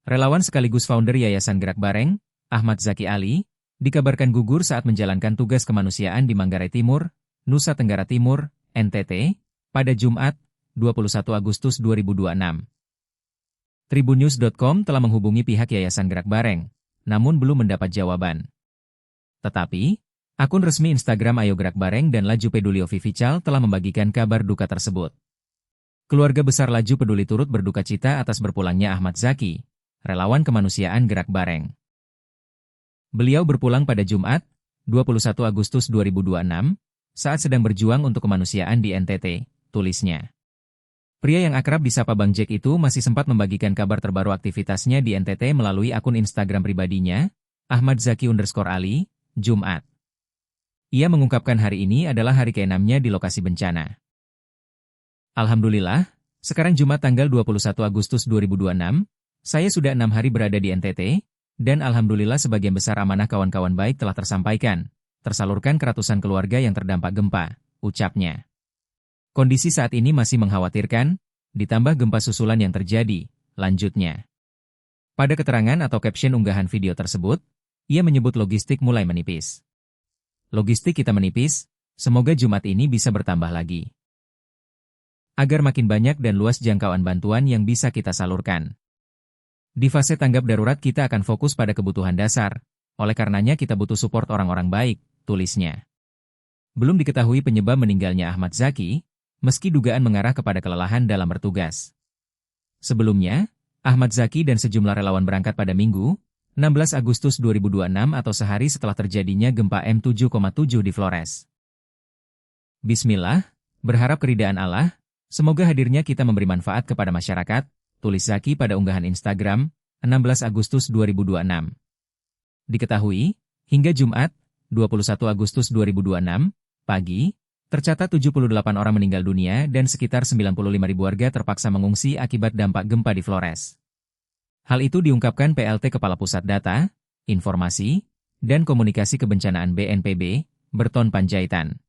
Relawan sekaligus founder Yayasan Gerak Bareng, Ahmad Zaki Ali, dikabarkan gugur saat menjalankan tugas kemanusiaan di Manggarai Timur, Nusa Tenggara Timur, NTT, pada Jumat, 21 Agustus 2026. Tribunnews.com telah menghubungi pihak Yayasan Gerak Bareng, namun belum mendapat jawaban. Tetapi, akun resmi Instagram Ayo Gerak Bareng dan Laju Peduli Official telah membagikan kabar duka tersebut. Keluarga besar Laju Peduli turut berduka cita atas berpulangnya Ahmad Zaki, relawan kemanusiaan Gerak Bareng. Beliau berpulang pada Jumat, 21 Agustus 2026, saat sedang berjuang untuk kemanusiaan di NTT, tulisnya. Pria yang akrab disapa Bang Jack itu masih sempat membagikan kabar terbaru aktivitasnya di NTT melalui akun Instagram pribadinya, Ahmad Zaki_Ali, Jumat. Ia mengungkapkan hari ini adalah hari ke-6-nya di lokasi bencana. Alhamdulillah, sekarang Jumat tanggal 21 Agustus 2026, saya sudah 6 hari berada di NTT, dan alhamdulillah sebagian besar amanah kawan-kawan baik telah tersalurkan ke ratusan keluarga yang terdampak gempa, ucapnya. Kondisi saat ini masih mengkhawatirkan, ditambah gempa susulan yang terjadi, lanjutnya. Pada keterangan atau caption unggahan video tersebut, ia menyebut logistik mulai menipis. Logistik kita menipis, semoga Jumat ini bisa bertambah lagi. Agar makin banyak dan luas jangkauan bantuan yang bisa kita salurkan. Di fase tanggap darurat kita akan fokus pada kebutuhan dasar, oleh karenanya kita butuh support orang-orang baik, tulisnya. Belum diketahui penyebab meninggalnya Ahmad Zaki, meski dugaan mengarah kepada kelelahan dalam bertugas. Sebelumnya, Ahmad Zaki dan sejumlah relawan berangkat pada Minggu, 16 Agustus 2026 atau sehari setelah terjadinya gempa M7,7 di Flores. Bismillah, berharap keridaan Allah, semoga hadirnya kita memberi manfaat kepada masyarakat, tulis Zaki pada unggahan Instagram, 16 Agustus 2026. Diketahui, hingga Jumat, 21 Agustus 2026, pagi, tercatat 78 orang meninggal dunia dan sekitar 95.000 warga terpaksa mengungsi akibat dampak gempa di Flores. Hal itu diungkapkan PLT Kepala Pusat Data, Informasi, dan Komunikasi Kebencanaan BNPB, Berton Panjaitan.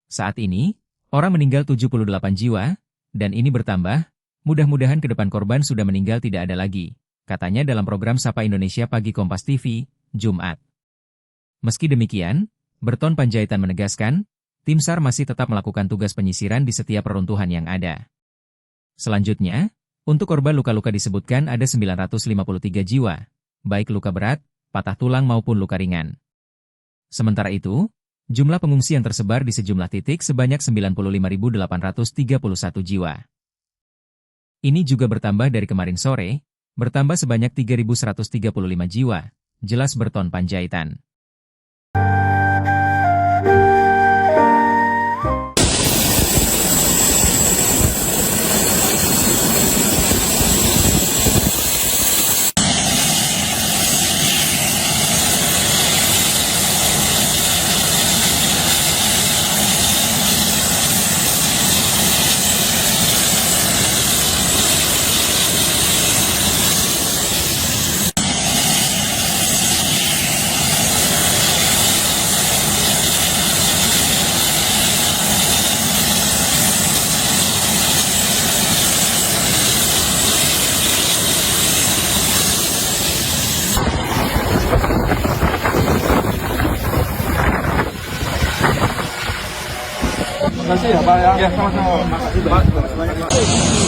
Saat ini, orang meninggal 78 jiwa, dan ini bertambah, mudah-mudahan ke depan korban sudah meninggal tidak ada lagi, katanya dalam program Sapa Indonesia Pagi Kompas TV, Jumat. Meski demikian, Berton Panjaitan menegaskan, tim SAR masih tetap melakukan tugas penyisiran di setiap reruntuhan yang ada. Selanjutnya, untuk korban luka-luka disebutkan ada 953 jiwa, baik luka berat, patah tulang maupun luka ringan. Sementara itu, jumlah pengungsi yang tersebar di sejumlah titik sebanyak 95.831 jiwa. Ini juga bertambah dari kemarin sore, bertambah sebanyak 3.135 jiwa, jelas Berton Panjaitan. Terima kasih ya Pak ya. Ya sama-sama. Makasih banyak.